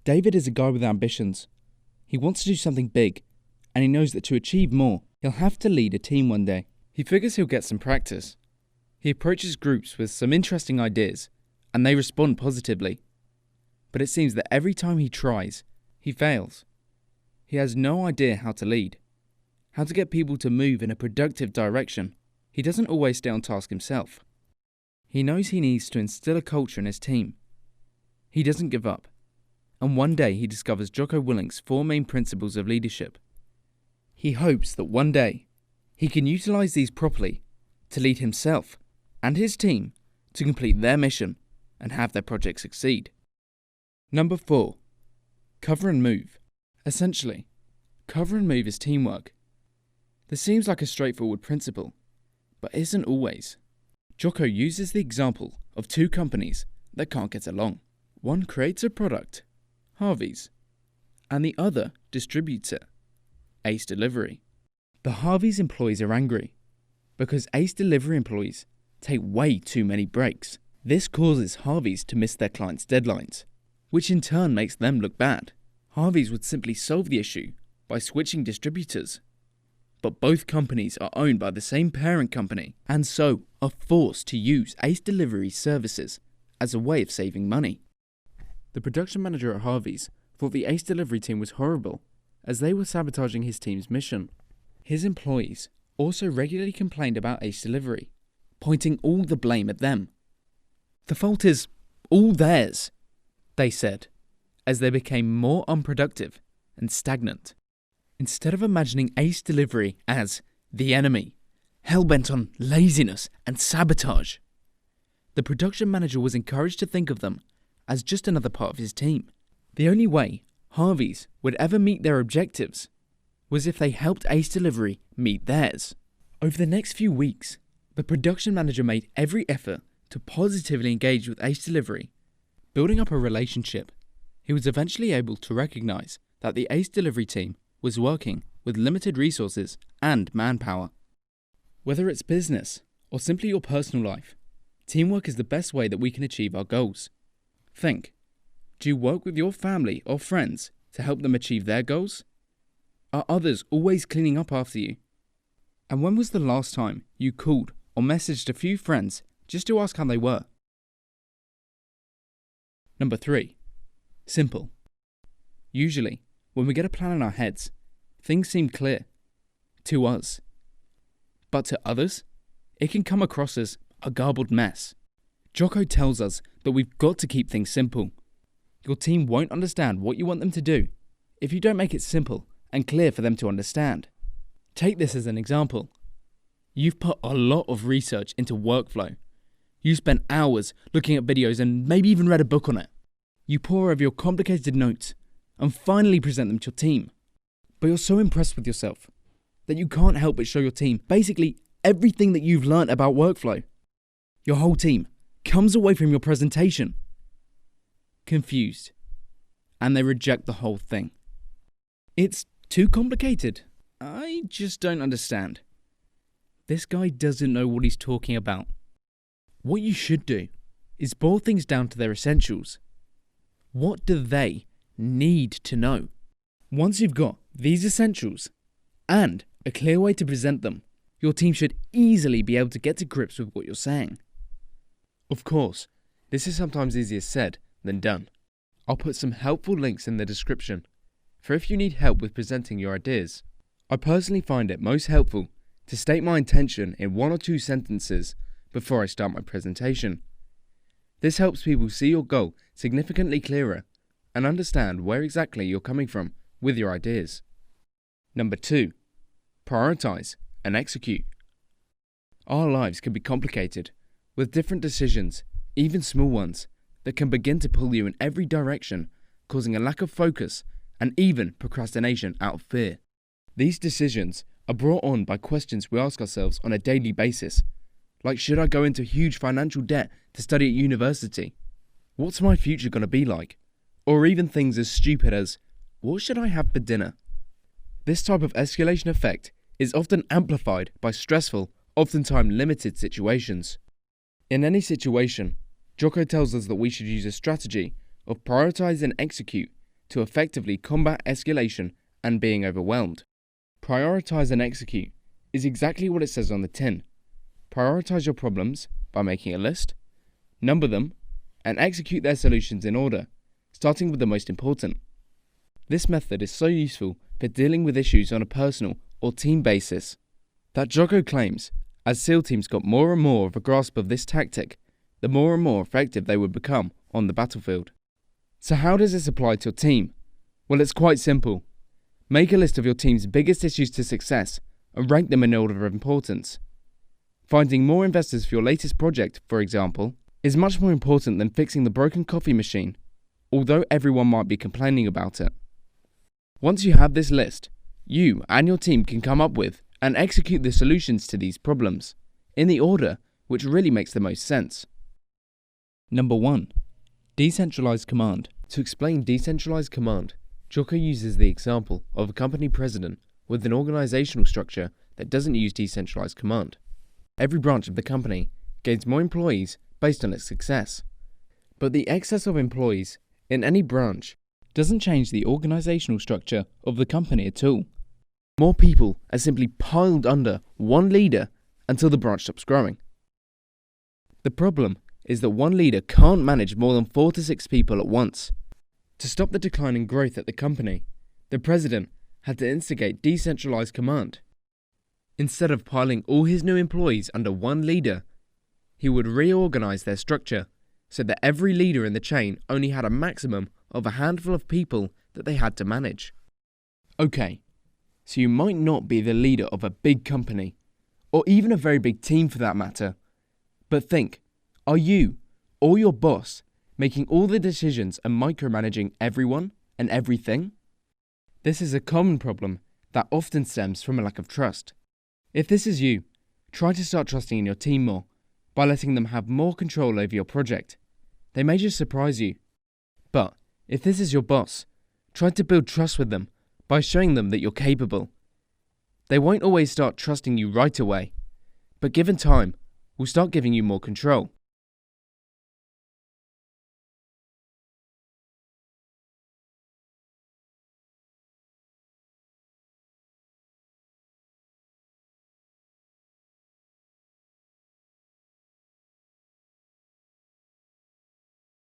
David is a guy with ambitions. He wants to do something big, and he knows that to achieve more, he'll have to lead a team one day. He figures he'll get some practice. He approaches groups with some interesting ideas, and they respond positively. But it seems that every time he tries, he fails. He has no idea how to lead, how to get people to move in a productive direction. He doesn't always stay on task himself. He knows he needs to instill a culture in his team. He doesn't give up, and one day he discovers Jocko Willink's 4 main principles of leadership. He hopes that one day he can utilize these properly to lead himself and his team to complete their mission and have their project succeed. Number 4. Cover and move. Essentially, cover and move is teamwork. This seems like a straightforward principle, but isn't always. Jocko uses the example of 2 companies that can't get along. One creates a product, Harvey's, and the other distributes it, Ace Delivery. The Harvey's employees are angry because Ace Delivery employees take way too many breaks. This causes Harvey's to miss their clients' deadlines, which in turn makes them look bad. Harvey's would simply solve the issue by switching distributors. But both companies are owned by the same parent company, and so are forced to use Ace Delivery services as a way of saving money. The production manager at Harvey's thought the Ace Delivery team was horrible, as they were sabotaging his team's mission. His employees also regularly complained about Ace Delivery, pointing all the blame at them. "The fault is all theirs," they said, as they became more unproductive and stagnant. Instead of imagining Ace Delivery as the enemy, hell-bent on laziness and sabotage, the production manager was encouraged to think of them as just another part of his team. The only way Harvey's would ever meet their objectives was if they helped Ace Delivery meet theirs. Over the next few weeks, the production manager made every effort to positively engage with Ace Delivery. Building up a relationship, he was eventually able to recognize that the Ace Delivery team was working with limited resources and manpower. Whether it's business or simply your personal life, teamwork is the best way that we can achieve our goals. Think, do you work with your family or friends to help them achieve their goals? Are others always cleaning up after you? And when was the last time you called or messaged a few friends just to ask how they were? Number 3. Simple. Usually, when we get a plan in our heads, things seem clear. To us. But to others, it can come across as a garbled mess. Jocko tells us that we've got to keep things simple. Your team won't understand what you want them to do if you don't make it simple and clear for them to understand. Take this as an example. You've put a lot of research into workflow. You spent hours looking at videos and maybe even read a book on it. You pour over your complicated notes and finally present them to your team. But you're so impressed with yourself that you can't help but show your team basically everything that you've learnt about workflow. Your whole team comes away from your presentation confused, and they reject the whole thing. It's too complicated. I just don't understand. This guy doesn't know what he's talking about. What you should do is boil things down to their essentials. What do they need to know? Once you've got these essentials and a clear way to present them, your team should easily be able to get to grips with what you're saying. Of course, this is sometimes easier said than done. I'll put some helpful links in the description for if you need help with presenting your ideas. I personally find it most helpful to state my intention in 1 or 2 sentences before I start my presentation. This helps people see your goal significantly clearer and understand where exactly you're coming from with your ideas. Number 2. Prioritize and execute. Our lives can be complicated, with different decisions, even small ones, that can begin to pull you in every direction, causing a lack of focus and even procrastination out of fear. These decisions are brought on by questions we ask ourselves on a daily basis, like should I go into huge financial debt to study at university? What's my future going to be like? Or even things as stupid as, what should I have for dinner? This type of escalation effect is often amplified by stressful, oftentimes limited situations. In any situation, Jocko tells us that we should use a strategy of prioritize and execute to effectively combat escalation and being overwhelmed. Prioritize and execute is exactly what it says on the tin. Prioritize your problems by making a list, number them, and execute their solutions in order, starting with the most important. This method is so useful for dealing with issues on a personal or team basis that Jocko claims as SEAL teams got more and more of a grasp of this tactic, the more and more effective they would become on the battlefield. So how does this apply to your team? Well, it's quite simple. Make a list of your team's biggest issues to success and rank them in order of importance. Finding more investors for your latest project, for example, is much more important than fixing the broken coffee machine, although everyone might be complaining about it. Once you have this list, you and your team can come up with and execute the solutions to these problems, in the order which really makes the most sense. Number 1. Decentralized command. To explain decentralized command, Jocko uses the example of a company president with an organizational structure that doesn't use decentralized command. Every branch of the company gains more employees based on its success. But the excess of employees in any branch doesn't change the organizational structure of the company at all. More people are simply piled under one leader until the branch stops growing. The problem is that one leader can't manage more than 4 to 6 people at once. To stop the decline in growth at the company, the president had to instigate decentralized command. Instead of piling all his new employees under one leader, he would reorganize their structure so that every leader in the chain only had a maximum of a handful of people that they had to manage. Okay, so you might not be the leader of a big company, or even a very big team for that matter, but think, are you, or your boss, making all the decisions and micromanaging everyone and everything? This is a common problem that often stems from a lack of trust. If this is you, try to start trusting in your team more by letting them have more control over your project. They may just surprise you. But if this is your boss, try to build trust with them by showing them that you're capable. They won't always start trusting you right away, but given time, will start giving you more control.